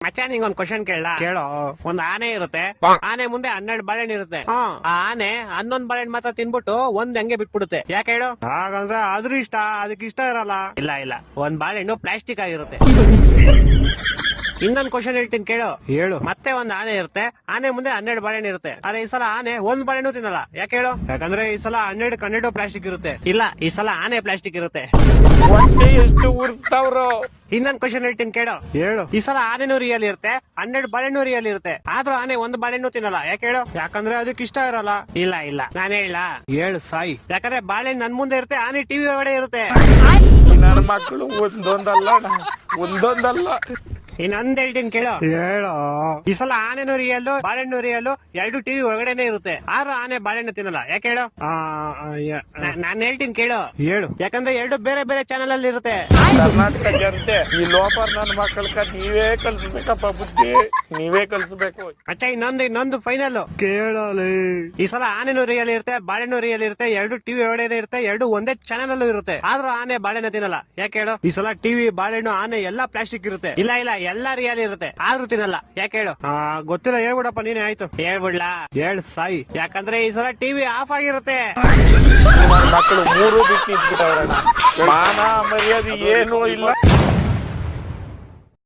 ಮಚ್ಚ ನಿಂಗೊಂದ್ ಕ್ವಶನ್ ಕೇಳೋ. ಒಂದ್ ಆನೆ ಇರುತ್ತೆ, ಆನೆ ಮುಂದೆ 12 ಬಾಳೆಹಣ್ಣು ಇರುತ್ತೆ. ಆ ಆನೆ 11 ಬಾಳೆಹಣ್ಣು ಮಾತ್ರ ತಿನ್ಬಿಟ್ಟು ಒಂದ್ ಹಂಗೆ ಬಿಟ್ಬಿಡುತ್ತೆ. ಯಾಕೆ ಹೇಳು? ಹಾಗಂದ್ರೆ ಅದ್ರ ಇಷ್ಟ, ಅದಕ್ಕೆ ಇಷ್ಟ ಇರಲ್ಲ. ಇಲ್ಲ, ಒಂದ್ ಬಾಳೆಹಣ್ಣು ಪ್ಲಾಸ್ಟಿಕ್ ಆಗಿರುತ್ತೆ. ಇನ್ನೊಂದ್ ಕ್ವಶನ್ ಹೇಳ್ತೀನಿ ಕೇಳು. ಮತ್ತೆ ಒಂದ್ ಆನೆ ಇರುತ್ತೆ, ಆನೆ ಮುಂದೆ 12 ಬಾಳೆಹಣ್ಣು ಇರುತ್ತೆ. ಆದ್ರೆ ಈ ಸಲ ಆನೆ ಒಂದ್ ಬಾಳೆಹಣ್ಣು ತಿನ್ನಲ್ಲ. ಯಾಕೆ ಹೇಳು? ಯಾಕಂದ್ರೆ ಈ ಸಲ 12 ಪ್ಲಾಸ್ಟಿಕ್ ಇರುತ್ತೆ. ಇಲ್ಲ, ಈ ಸಲ ಆನೆ ಪ್ಲಾಸ್ಟಿಕ್ ಇರುತ್ತೆ. ಎಷ್ಟು ಉರ್ಸ್ತಾವ್ರು. ಇನ್ನೊಂದ್ ಕ್ವಶನ್ ಹೇಳ್ತೀನಿ ಕೇಳು. ಈ ಸಲ ಆನೆನೂ ರಿಯಲ್ ಇರುತ್ತೆ, 12 ಬಾಳೆಹಣ್ಣು ರಿಯಲ್ ಇರುತ್ತೆ. ಆದ್ರೂ ಆನೆ ಒಂದ್ ಬಾಳೆಹಣ್ಣು ತಿನ್ನಲ್ಲ. ಯಾಕೆ ಹೇಳು? ಯಾಕಂದ್ರೆ ಅದಕ್ಕೆ ಇಷ್ಟ ಇರಲ್ಲ. ಇಲ್ಲ ನಾನು ಹೇಳ ಸಾಯಿ. ಯಾಕಂದ್ರೆ ಬಾಳೆಹಣ್ಣು ನನ್ ಮುಂದೆ ಇರುತ್ತೆ, ಆನೆ ಟಿವಿ ಒಳಗಡೆ ಇರುತ್ತೆ. ನನ್ನ ಮಕ್ಕಳು ಒಂದೊಂದಲ್ಲ. ಇನ್ನೊಂದ್ ಹೇಳ್ತೀನಿ ಕೇಳು. ಈ ಸಲ ಆನೆನೂ ರಿಯಲ್, ಬಾಳೆಹಣ್ಣು ರಿಯಲ್, 2 ಟಿವಿ ಒಳಗಡೆನೆ ಇರುತ್ತೆ. ಆದ್ರೂ ಆನೆ ಬಾಳೆಹಣ್ಣು ತಿನ್ನಲ್ಲ. ಯಾಕೆ ಹೇಳು? ನಾನ್ ಹೇಳ್ತೀನಿ ಕೇಳು. ಯಾಕಂದ್ರೆ 2 ಬೇರೆ ಬೇರೆ ಚಾನೆಲ್ ಅಲ್ಲಿ ಇರುತ್ತೆ. ಕರ್ನಾಟಕ ಜನತೆ ಈ ಲೋಪರ್ ನನ್ನ ಮಕ್ಕಳಕ ನೀವೇ ಕಲ್ಸ್ಬೇಕಪ್ಪ, ಬುದ್ಧಿ ನೀವೇ ಕಲ್ಸ್ಬೇಕು. ಅಚ್ಚ ಇನ್ನೊಂದು ಫೈನಲ್ ಕೇಳಲಿ. ಈ ಸಲ ಆನೆನೂ ರಿಯಲ್ ಇರುತ್ತೆ, ಬಾಳೆಹಣ್ಣು ರಿಯಲ್ ಇರುತ್ತೆ, 2 ಟಿವಿ ಒಳಗಡೆ ಇರುತ್ತೆ, 2 ಒಂದೇ ಚಾನೆಲ್ ಅಲ್ಲೂ ಇರುತ್ತೆ. ಆದ್ರೂ ಆನೆ ಬಾಳೆಹಣ್ಣು ತಿನ್ನಲ್ಲ. ಯಾಕೆ ಹೇಳು? ಈ ಸಲ ಟಿವಿ, ಬಾಳೆಹಣ್ಣು, ಆನೆ ಎಲ್ಲಾ ಪ್ಲಾಸ್ಟಿಕ್ ಇರುತ್ತೆ. ಇಲ್ಲ ಎಲ್ಲಾ ರಿಯಲ್ ಇರುತ್ತೆ, ಆದ್ರೂ ತಿನ್ನಲ್ಲ. ಯಾಕೆ ಹೇಳು? ಗೊತ್ತಿಲ್ಲ, ಹೇಳ್ಬಿಡಪ್ಪ ನೀನೆ. ಆಯ್ತು, ಹೇಳ್ಬಿಡ್ಲಾ? ಹೇಳ್ ಸಾಯಿ. ಯಾಕಂದ್ರೆ ಈ ಸಲ ಟಿವಿ ಆಫ್ ಆಗಿರುತ್ತೆ. ನನ್ನ ಮಕ್ಕಳು 3 ಬಿಟ್ಟು ಇಟ್ಬಿಟ್ಟವ್ರಣ್ಣ. ಮಾನ ಮರ್ಯಾದೆ ಏನೂ ಇಲ್ಲ.